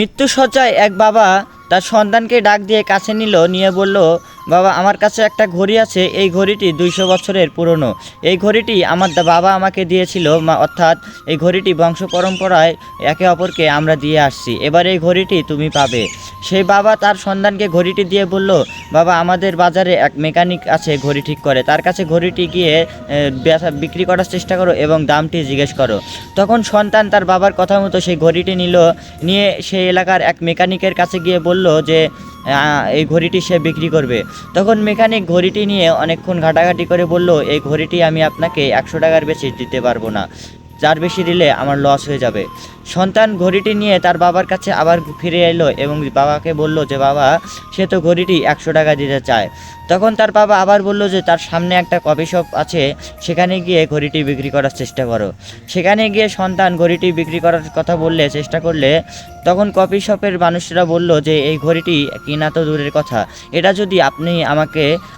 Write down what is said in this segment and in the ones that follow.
মৃত্যুশয্যায় এক বাবা তার সন্তানকে ডাক দিয়ে কাছে নিয়ে বলল, বাবা আমার কাছে একটা ঘড়ি আছে, এই ঘড়িটি 200 বছরের পুরনো। এই ঘড়িটি আমার বাবা আমাকে দিয়েছিল, অর্থাৎ এই ঘড়িটি বংশ পরম্পরায় একে অপরকে আমরা দিয়ে আসছি, এবার এই ঘড়িটি তুমি পাবে। সেই বাবা তার সন্তানকে ঘড়িটি দিয়ে বলল, বাবা আমাদের বাজারে এক মেকানিক আছে ঘড়ি ঠিক করে, তার কাছে ঘড়িটি গিয়ে বিক্রি করার চেষ্টা করো এবং দামটি জিজ্ঞেস করো। তখন সন্তান তার বাবার কথা মতো সেই ঘড়িটি নিয়ে সেই এলাকার এক মেকানিকের কাছে গিয়ে বলল যে এই ঘড়িটি সে বিক্রি করবে। তখন মেকানিক ঘড়িটি নিয়ে অনেকক্ষণ ঘাটাঘাটি করে বলল, এই ঘড়িটি আমি আপনাকে 100 টাকার বেশি দিতে পারবো না, যার বেশি দিলে আমার লস হয়ে যাবে। সন্তান ঘড়িটি নিয়ে তার বাবার কাছে আবার ফিরে এলো এবং বাবাকে বলল যে বাবা সে তো ঘড়িটি 100 টাকা দিতে চায়। তখন তার বাবা আবার বলল যে তার সামনে একটা কফি শপ আছে, সেখানে গিয়ে ঘড়িটি বিক্রি করার চেষ্টা করো। সেখানে গিয়ে সন্তান ঘড়িটি বিক্রি করার কথা চেষ্টা করলে তখন কফি শপের মানুষরা বলল যে এই ঘড়িটি কিনা তো দূরের কথা, এটা যদি আপনি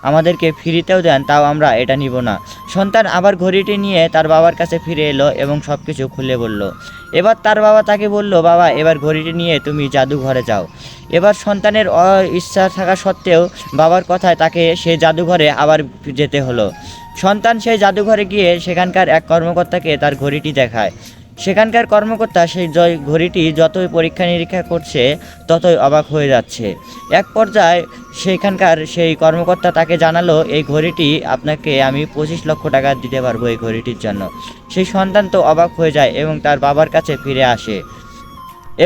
আমাদেরকে ফ্রিতেও দেন তাও আমরা এটা নিব না। সন্তান আবার ঘড়িটি নিয়ে তার বাবার কাছে ফিরে এলো এবং সব কিছু খুলে বলল। এবার তার বাবা তাকে বলল, বাবা এবার ঘড়িটি নিয়ে তুমি জাদুঘরে যাও। এবার সন্তানের ইচ্ছা থাকা সত্ত্বেও বাবার কথায় তাকে সেই জাদুঘরে আবার যেতে হলো। সন্তান সেই জাদুঘরে গিয়ে সেখানকার এক কর্মকর্তাকে তার ঘড়িটি দেখায়। সেখানকার কর্মকর্তা সেই ঘড়িটি যতই পরীক্ষা নিরীক্ষা করছে ততই অবাক হয়ে যাচ্ছে। এক পর্যায়ে সেখানকার সেই কর্মকর্তা তাকে জানালো, এই ঘড়িটি আপনাকে আমি 25 লক্ষ টাকা দিতে পারবো এই ঘড়িটির জন্য। সেই সন্তান তো অবাক হয়ে যায় এবং তার বাবার কাছে ফিরে আসে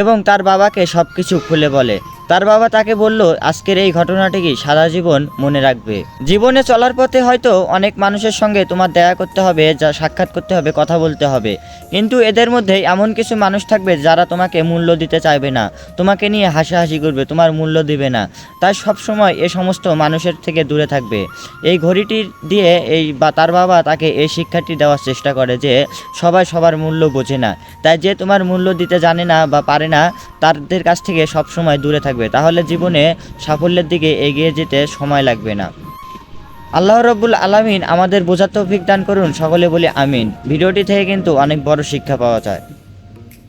এবং তার বাবাকে সব কিছু খুলে বলে। তার বাবা তাকে বলল, আজকের এই ঘটনাটিকে সারা জীবন মনে রাখবে। জীবনে চলার পথে হয়তো অনেক মানুষের সঙ্গে তোমার দেখা করতে হবে, যা সাক্ষাৎ করতে হবে, কথা বলতে হবে, কিন্তু এদের মধ্যে এমন কিছু মানুষ থাকবে যারা তোমাকে মূল্য দিতে চাইবে না, তোমাকে নিয়ে হাসাহাসি করবে, তোমার মূল্য দিবে না। তাই সবসময় এ সমস্ত মানুষের থেকে দূরে থাকবে। এই ঘড়িটি দিয়ে তার বাবা তাকে এই শিক্ষাটি দেওয়ার চেষ্টা করে যে সবাই সবার মূল্য বোঝে না, তাই যে তোমার মূল্য দিতে জানে না বা পারে না তাদের কাছ থেকে সবসময় দূরে থাকবে, তাহলে জীবনে সাফল্যের দিকে এগিয়ে যেতে সময় লাগবে না। আল্লাহ রাব্বুল আলামিন আমাদের বোঝার তৌফিক দান করুন, সকলে বলি আমিন। ভিডিওটি থেকে কিন্তু অনেক বড় শিক্ষা পাওয়া যায়।